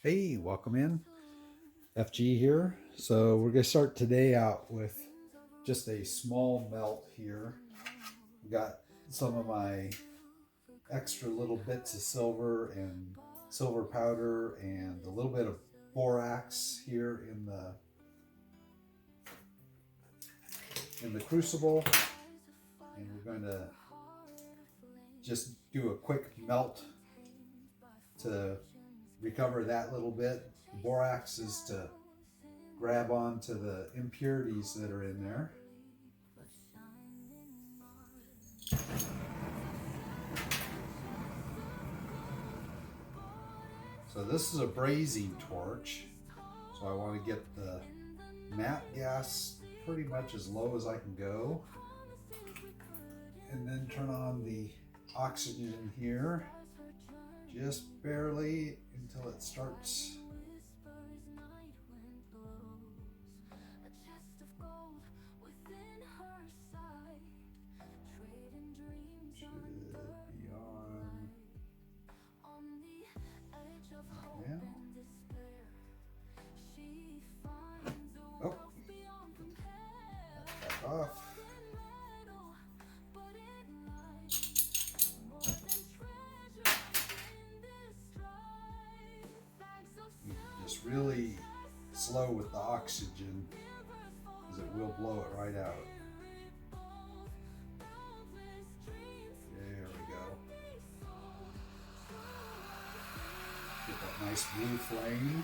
Hey, welcome in. FG here. So we're going to start today out with just a small melt here. Got some of my extra little bits of silver and silver powder and a little bit of borax here in the crucible, and we're going to just do a quick melt to recover that little bit. The borax is to grab onto the impurities that are in there. So this is a brazing torch. So I want to get the matte gas pretty much as low as I can go. And then turn on the oxygen here, just barely until it starts. Should be on now. Oh, back off. Just really slow with the oxygen, because it will blow it right out. There we go. Get that nice blue flame.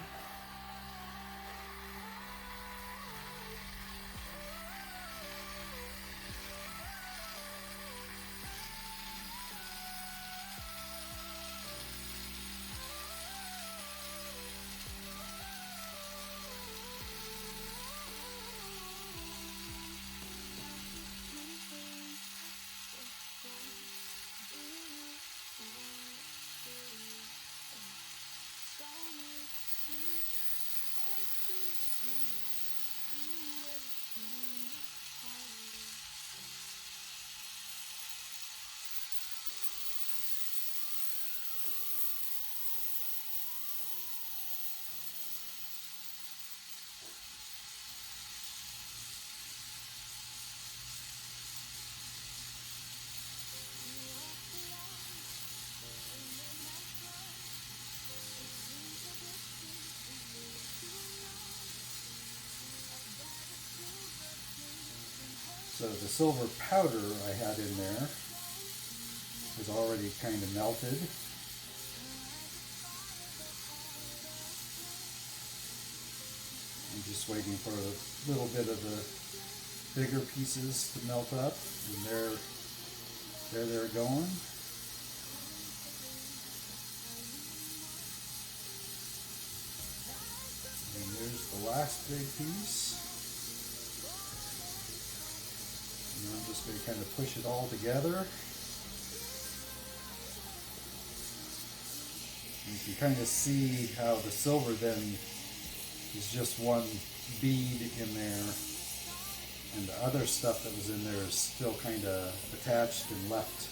So the silver powder I had in there is already kind of melted. I'm just waiting for a little bit of the bigger pieces to melt up, and there they're going. And there's the last big piece. And I'm just going to kind of push it all together. You can kind of see how the silver then is just one bead in there, and the other stuff that was in there is still kind of attached and left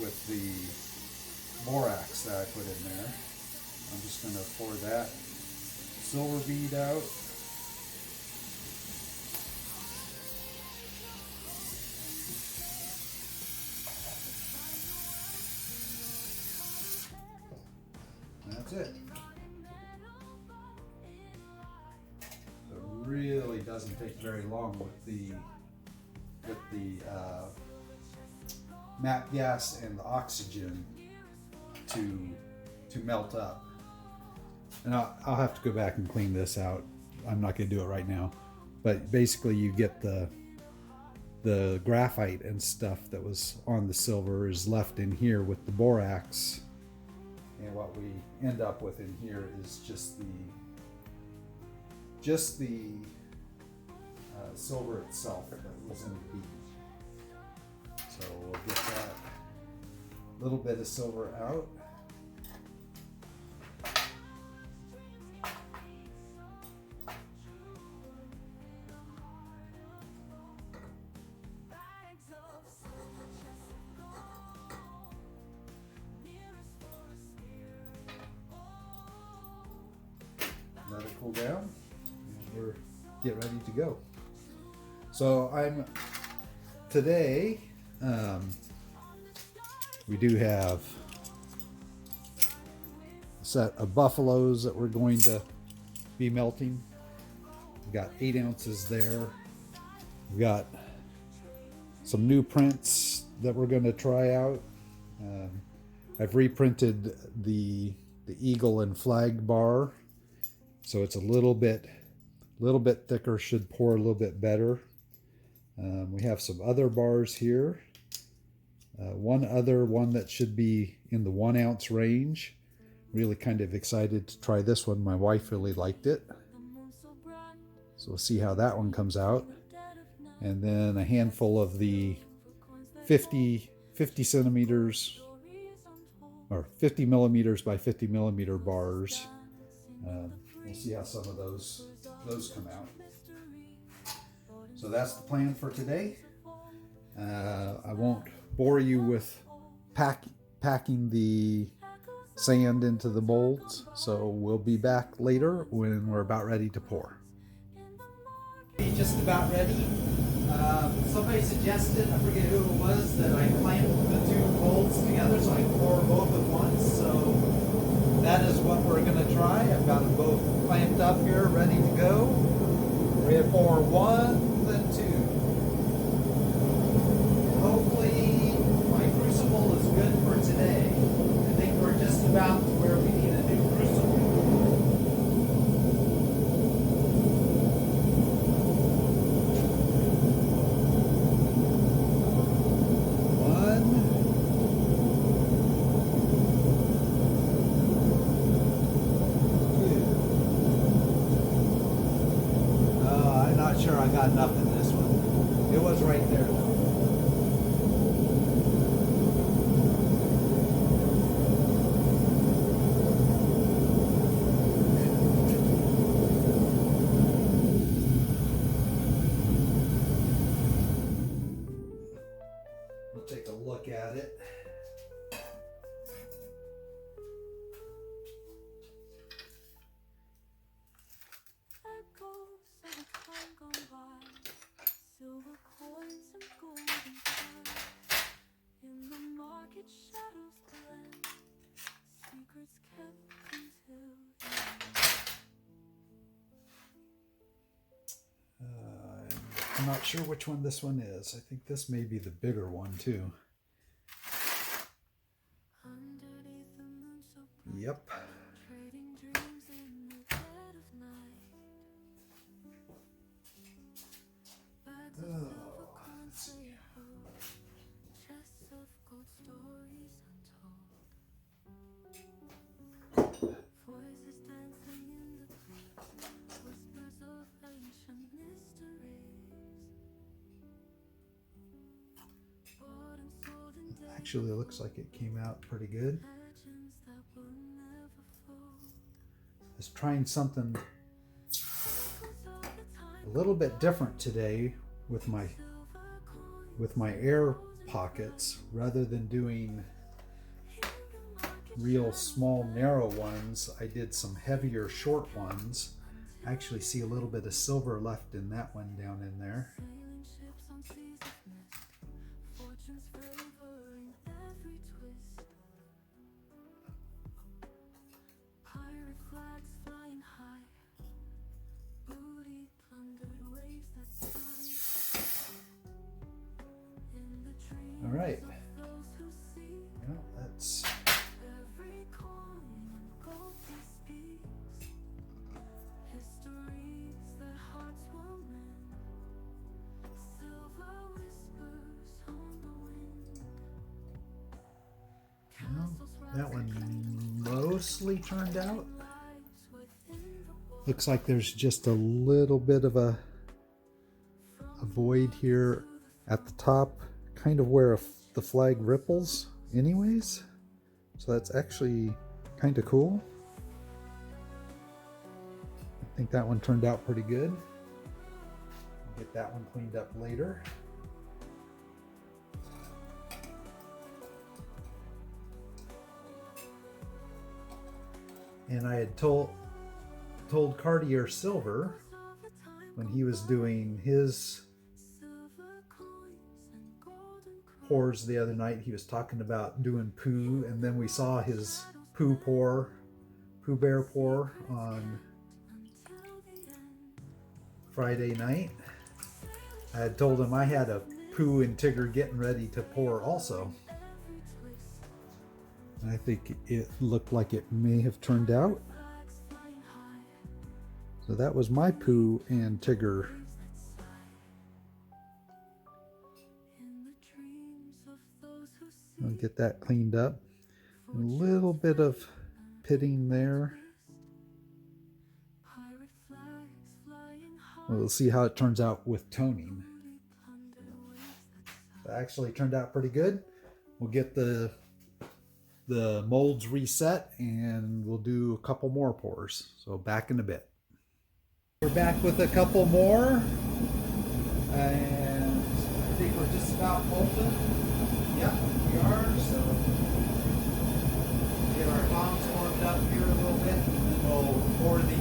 with the borax that I put in there. I'm just going to pour that silver bead out. That's it. So it really doesn't take very long with the matte gas and the oxygen to melt up. And I'll have to go back and clean this out. I'm not going to do it right now. But basically, you get the graphite and stuff that was on the silver is left in here with the borax. And what we end up with in here is just the silver itself that was in the bead. So we'll get that little bit of silver out. cool down, and we're get ready to go. So today we do have a set of buffaloes that we're going to be melting. We've got 8 ounces there. We've got some new prints that we're going to try out. I've reprinted the eagle and flag bar, so it's a little bit thicker, should pour a little bit better. We have some other bars here. One other one that should be in the 1 ounce range. Really kind of excited to try this one. My wife really liked it. So we'll see how that one comes out. And then a handful of the 50 centimeters or 50 millimeters by 50 millimeter bars. We'll see how some of those come out. So that's the plan for today. I won't bore you with packing the sand into the molds, so we'll be back later when we're about ready to pour. Just about ready. Somebody suggested, I forget who it was, that I clamp the 2 molds together so I can pour both at once. So that is what we're going to try. I've got them both clamped up here, ready to go. We're going to pour 1, then 2. And hopefully my crucible is good for today. I think we're just about to where we need a new crucible. Sure, I got enough in this one. It was right there though. We'll take a look at it. Silver coins and golden cars in the market shadows blend, secrets kept until I'm not sure which one this one is. I think this may be the bigger one too. underneath the moon so bright, Yep. trading dreams in the dead of night. Let's see. Chests of gold, stories untold. Voices dancing in the breeze, whispers of ancient mysteries. Bought and sold in days, Actually, it looks like it came out pretty good. legends that will never fold. I was trying something Echoes of the time, a little bit different today with my air pockets. Rather than doing real small narrow ones, I did some heavier short ones. I actually see a little bit of silver left in that one down in there. sailing ships on seas of mist, fortunes favoring every twist. Pirate flags flying high, booty plundered waves that sigh. In the dreams All right. of those who see, Well, that's every coin and gold piece speaks histories that hearts will mend. Silver whispers on the wind. Castles that one mostly turned out. lives within the wall. Looks like there's just a little bit of a void here at the top, kind of where the flag ripples anyways. So that's actually kind of cool. I think that one turned out pretty good. I'll get that one cleaned up later. And I had told told Cartier Silver when he was doing his pours the other night, he was talking about doing poo, and then we saw his Pooh Bear pour on Friday night. I had told him I had a Pooh and Tigger getting ready to pour also. I think it looked like it may have turned out. So that was my Pooh and Tigger. I'll get that cleaned up. A little bit of pitting there. We'll see how it turns out with toning. It actually turned out pretty good. We'll get the molds reset and we'll do a couple more pours. So back in a bit. We're back with a couple more. And I think we're just about molded. Yep, we are. So get our tongs warmed up here a little bit and then we'll pour these.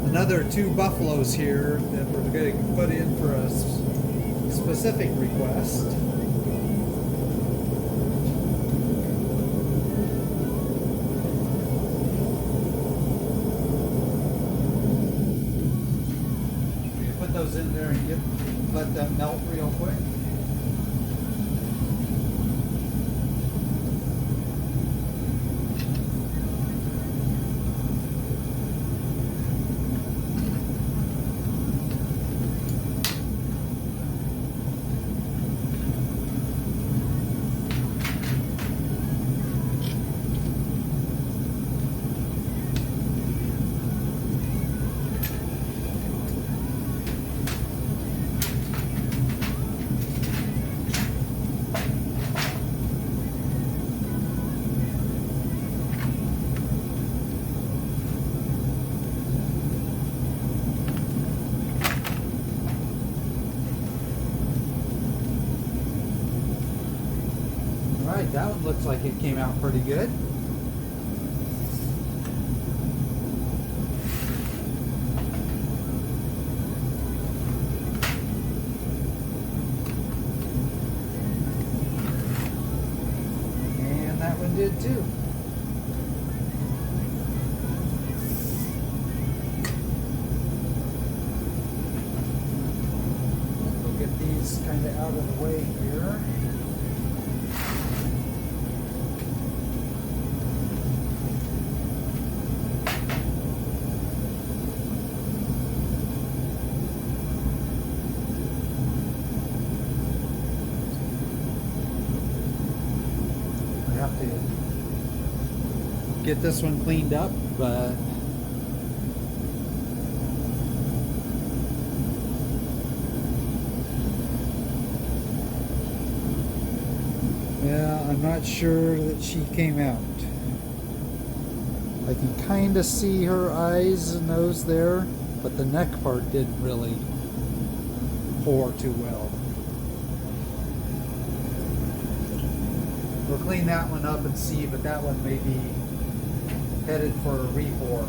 Another 2 buffaloes here that we're going to put in for a specific request. We put those in there and let them melt real quick. That one looks like it came out pretty good. And that one did too. We'll get these kind of out of the way here. Get this one cleaned up, but yeah, I'm not sure that she came out. I can kind of see her eyes and nose there, but the neck part didn't really pour too well. We'll clean that one up and see, but that one may be headed for a re-pour.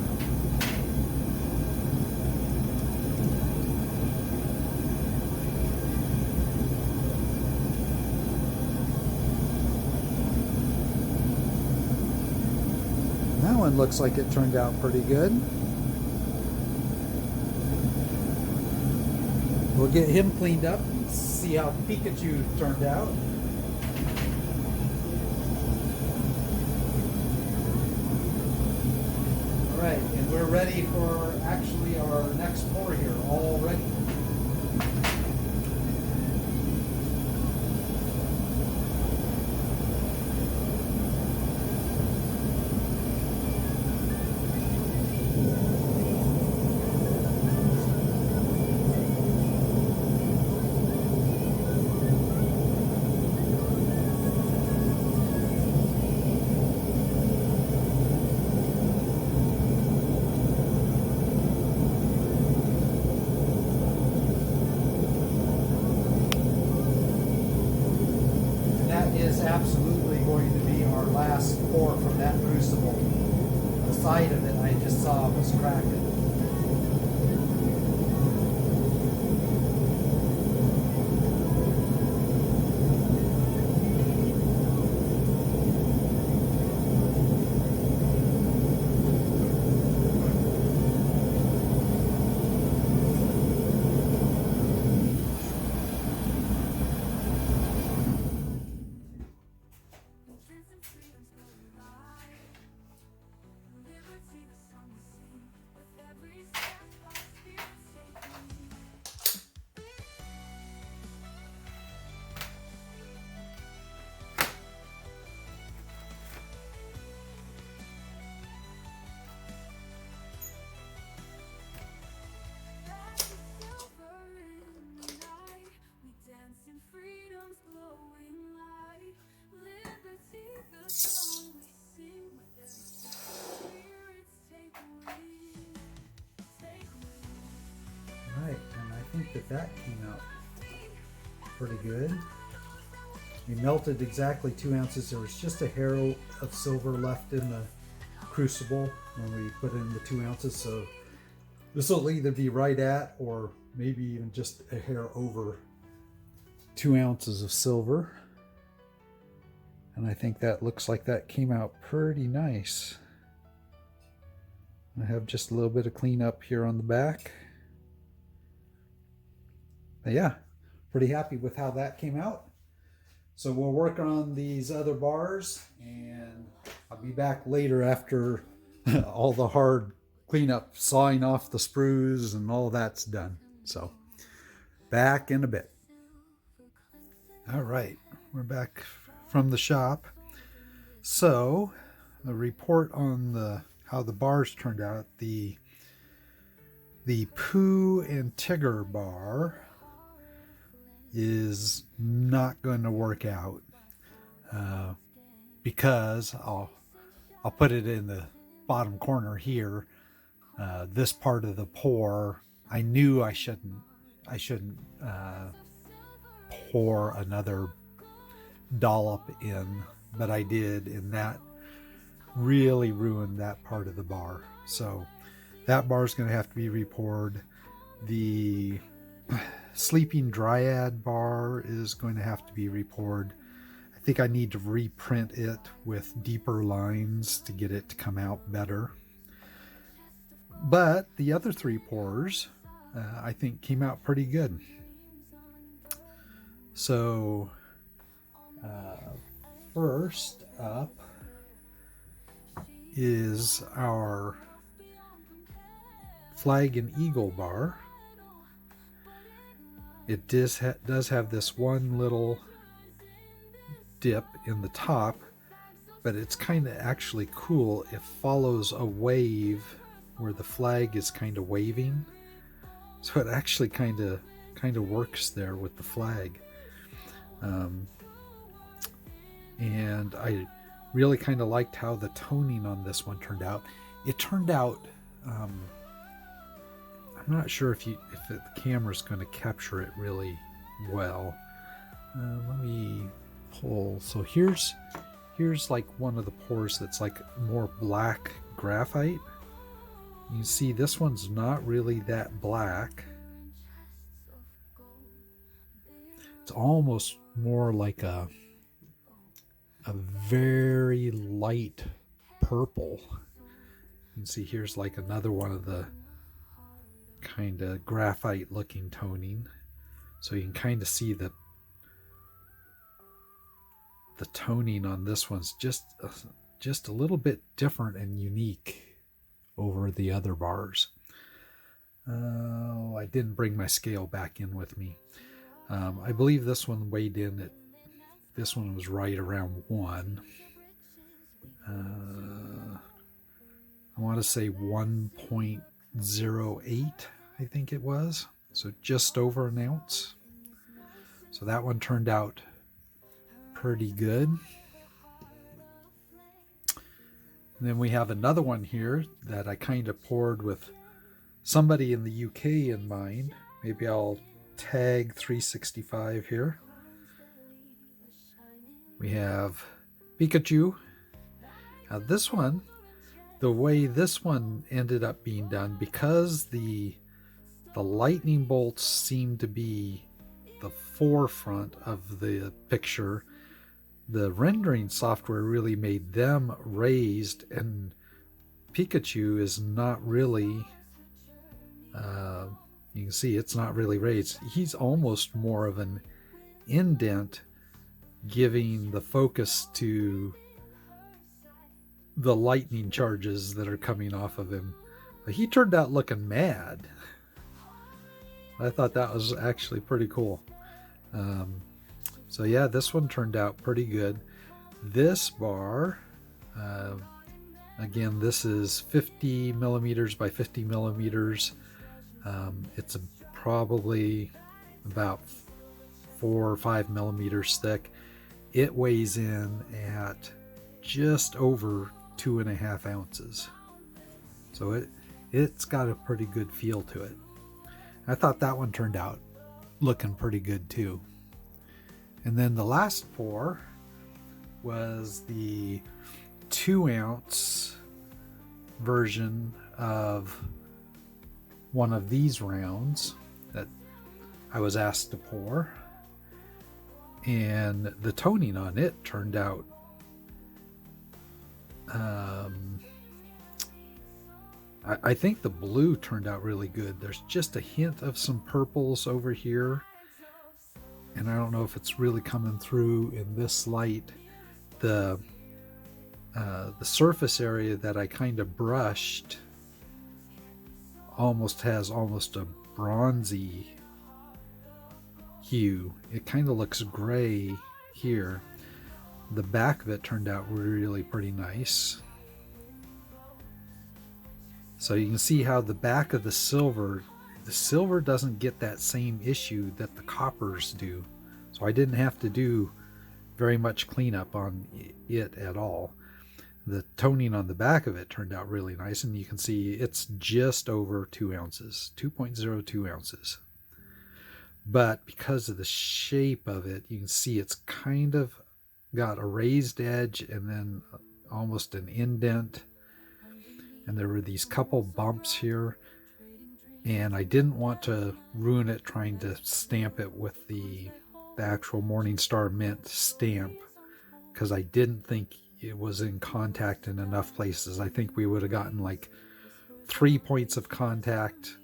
That one looks like it turned out pretty good. We'll get him cleaned up and see how Pikachu turned out. Alright, and we're ready for actually our next pour here, all ready. Is absolutely going to be our last pour from that crucible. The side of it I just saw was cracking. Right, and I think that came out pretty good. We melted exactly 2 ounces. There was just a hair of silver left in the crucible when we put in the 2 ounces. So this will either be right at or maybe even just a hair over 2 ounces of silver. And I think that looks like that came out pretty nice. I have just a little bit of cleanup here on the back. But yeah, pretty happy with how that came out. So we'll work on these other bars and I'll be back later after all the hard cleanup, sawing off the sprues and all that's done. So back in a bit. All right, we're back from the shop. So the report on how the bars turned out, the Pooh and Tigger bar is not going to work out because I'll put it in the bottom corner here. This part of the pour, I knew I shouldn't pour another dollop in, but I did, and that really ruined that part of the bar. So that bar is going to have to be repoured. The Sleeping Dryad bar is going to have to be repoured. I think I need to reprint it with deeper lines to get it to come out better. But the other 3 pours I think came out pretty good. So first up is our Flag and Eagle bar. It does have this one little dip in the top, but it's kind of actually cool. It follows a wave where the flag is kind of waving, so it actually kind of works there with the flag. And I really kind of liked how the toning on this one turned out. It turned out, I'm not sure if the camera's going to capture it really well. Let me pull. So here's like one of the pours that's like more black graphite. You can see this one's not really that black. It's almost more like a very light purple. You can see here's like another one of the kind of graphite looking toning. So you can kind of see the toning on this one's just a little bit different and unique over the other bars. I didn't bring my scale back in with me. I believe this one weighed in at, this one was right around 1. I want to say 1.08, I think it was. So just over an ounce. So that one turned out pretty good. And then we have another one here that I kind of poured with somebody in the UK in mind. Maybe I'll tag 365 here. We have Pikachu. Now this one, the way this one ended up being done, because the lightning bolts seem to be the forefront of the picture, the rendering software really made them raised, and Pikachu is not really, you can see it's not really raised. He's almost more of an indent, giving the focus to the lightning charges that are coming off of him. But he turned out looking mad. I thought that was actually pretty cool. So yeah, this one turned out pretty good. This bar, again, this is 50 millimeters by 50 millimeters. It's probably about 4 or 5 millimeters thick. It weighs in at just over 2.5 ounces. So it's got a pretty good feel to it. I thought that one turned out looking pretty good too. And then the last pour was the 2-ounce version of one of these rounds that I was asked to pour. And the toning on it turned out I think the blue turned out really good. There's just a hint of some purples over here, and I don't know if it's really coming through in this light. The surface area that I kind of brushed has almost a bronzy hue. It kind of looks gray here. The back of it turned out really pretty nice. So you can see how the back of the silver doesn't get that same issue that the coppers do. So I didn't have to do very much cleanup on it at all. The toning on the back of it turned out really nice, and you can see it's just over 2 ounces, 2.02 ounces. But because of the shape of it, you can see it's kind of got a raised edge and then almost an indent. And there were these couple bumps here, and I didn't want to ruin it trying to stamp it with the actual Morningstar Mint stamp, because I didn't think it was in contact in enough places. I think we would have gotten like 3 points of contact,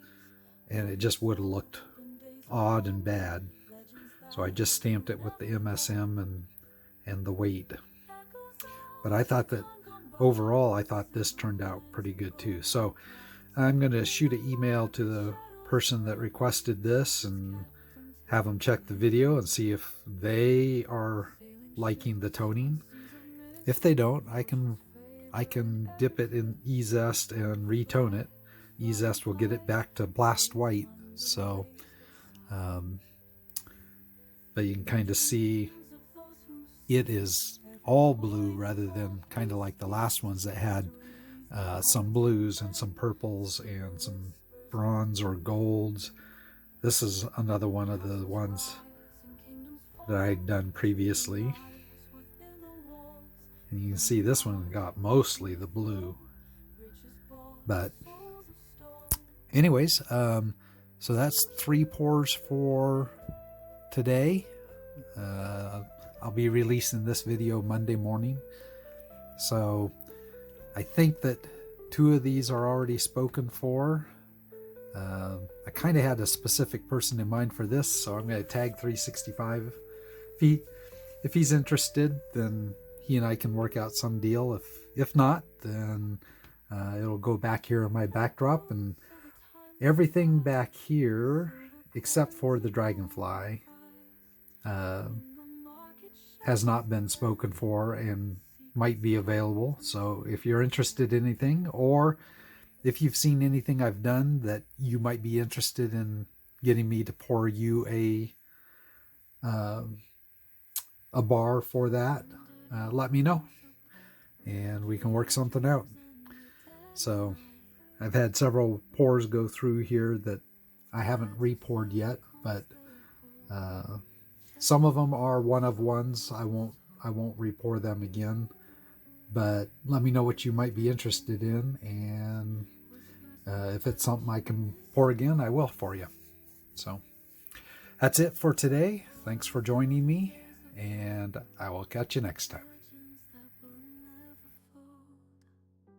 and it just would have looked odd and bad. So I just stamped it with the MSM and the weight. But I thought that overall, I thought this turned out pretty good too. So I'm going to shoot an email to the person that requested this and have them check the video and see if they are liking the toning. If they don't, I can dip it in E-Zest and retone it. E-Zest will get it back to blast white. So, but you can kind of see it is all blue rather than kind of like the last ones that had some blues and some purples and some bronze or golds. This is another one of the ones that I had done previously. And you can see this one got mostly the blue. But anyways, so that's 3 pours for today. I'll be releasing this video Monday morning. So I think that 2 of these are already spoken for. I kind of had a specific person in mind for this, so I'm going to tag 365. If he's interested, then he and I can work out some deal. If not, then it'll go back here on my backdrop, and everything back here except for the dragonfly has not been spoken for and might be available. So if you're interested in anything, or if you've seen anything I've done that you might be interested in getting me to pour you a bar for that, let me know and we can work something out. So I've had several pours go through here that I haven't re-poured yet, but some of them are one of ones. I won't re-pour them again, but let me know what you might be interested in, and if it's something I can pour again, I will for you. So that's it for today. Thanks for joining me, and I will catch you next time.